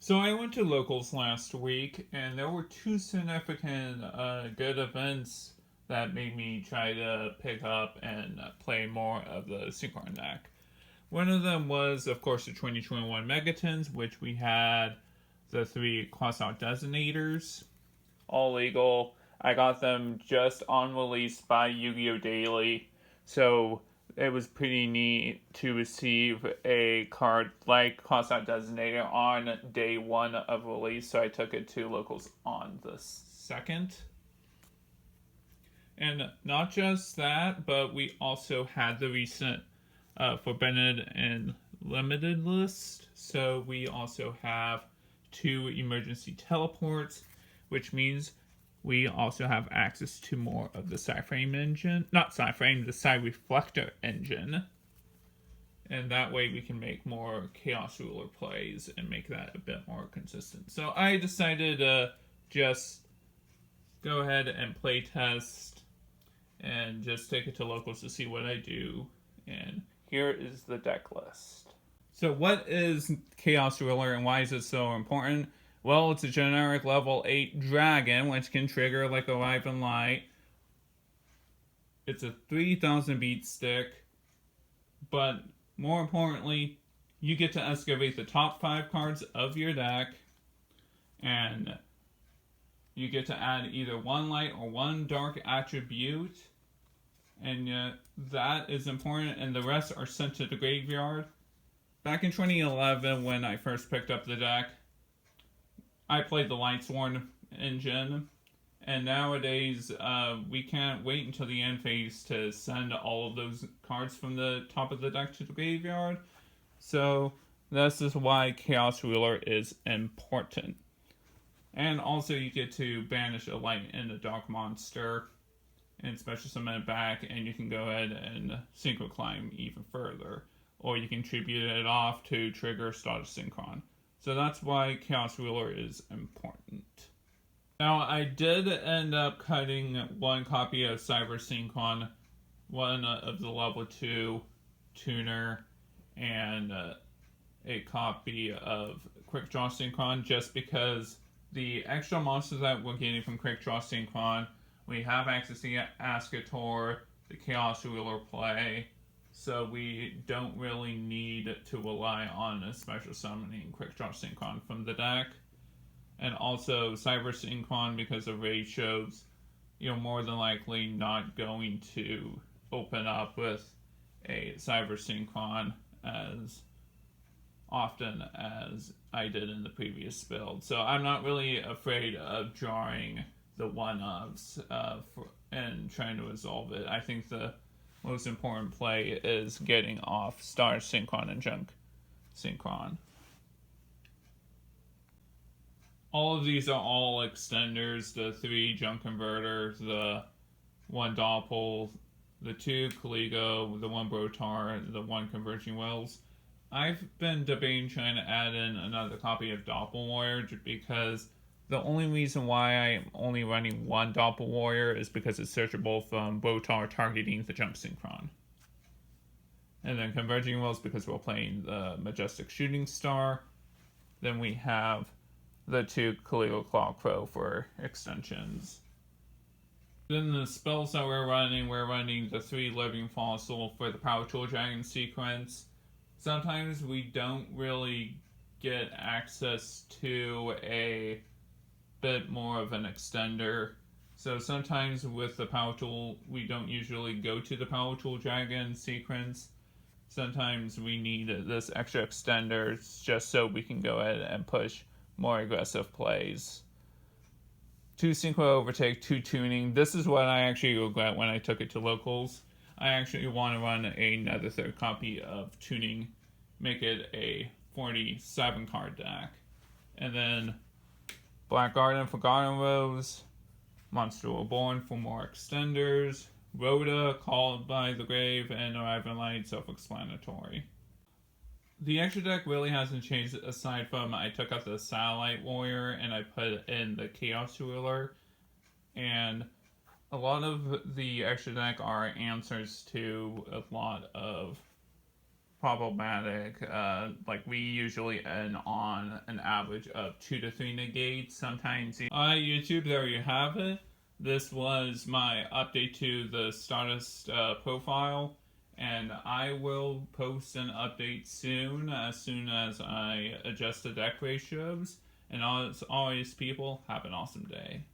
So I went to locals last week, and there were two significant good events that made me try to pick up and play more of the Synchron deck. One of them was, of course, the 2021 Megatons, which we had the three cross-out designators, all legal. I got them just on release by Yu-Gi-Oh! Daily, so it was pretty neat to receive a card like Cross-Out Designator on day one of release, so I took it to locals on the 2nd. And not just that, but we also had the recent Forbidden and Limited list, so we also have 2 emergency teleports, which means we also have access to more of the Psyframe engine. Not Psyframe, the Psy-Reflector engine. And that way we can make more Chaos Ruler plays and make that a bit more consistent. So I decided to just go ahead and play test and just take it to locals to see what I do. And here is the deck list. So what is Chaos Ruler and why is it so important? Well, it's a generic level 8 dragon, which can trigger like Arrive and Light. It's a 3,000 beat stick, but more importantly, you get to excavate the top 5 cards of your deck, and you get to add either 1 light or 1 dark attribute, and that is important, and the rest are sent to the graveyard. Back in 2011, when I first picked up the deck, I played the Lightsworn engine, and nowadays we can't wait until the end phase to send all of those cards from the top of the deck to the graveyard. So this is why Chaos Ruler is important. And also you get to banish a light and a dark monster and special summon it back, and you can go ahead and Synchro climb even further. Or you can tribute it off to trigger Stardust Synchron. So that's why Chaos Ruler is important. Now, I did end up cutting 1 copy of Cyber Synchron, 1 of the level 2 tuner, and a copy of Quick Draw Synchron, just because the extra monsters that we're getting from Quick Draw Synchron, we have access to Ascator, the Chaos Ruler play, so we don't really need to rely on a special summoning Quick Draw Synchron from the deck. And also Cyber Synchron, because of raid shows, more than likely not going to open up with a Cyber Synchron as often as I did in the previous build. So I'm not really afraid of drawing the one-ofs and trying to resolve it. I think the most important play is getting off Star Synchron and Junk Synchron. All of these are all extenders, the 3 Junk Converters, the 1 Doppel, the 2 Caligo, the 1 Brotar, the 1 Converging Wells. I've been debating trying to add in another copy of Doppel Warrior because the only reason why I'm only running 1 Doppel Warrior is because it's searchable from Brotar targeting the Jump Synchron. And then Converging Wells because we're playing the Majestic Shooting Star. Then we have the 2 Caligo Claw Crow for extensions. Then the spells that we're running the 3 Living Fossil for the Power Tool Dragon sequence. Sometimes we don't really get access to a bit more of an extender. So sometimes with the Power Tool, we don't usually go to the Power Tool Dragon sequence. Sometimes we need this extra extender just so we can go ahead and push more aggressive plays. 2 Synchro Overtake, 2 Tuning. This is what I actually regret when I took it to locals. I actually want to run another 3rd copy of Tuning, make it a 47 card deck. And then Black Garden for Garden Rose, Monster Reborn for more extenders, Rhoda, Called by the Grave, and Arrive and Light, self-explanatory. The extra deck really hasn't changed aside from I took out the Satellite Warrior and I put in the Chaos Ruler. And a lot of the extra deck are answers to a lot of problematic. Like we usually end on an average of 2 to 3 negates. Sometimes. YouTube, there you have it. This was my update to the Stardust profile, and I will post an update soon as I adjust the deck ratios. And as always, people, have an awesome day.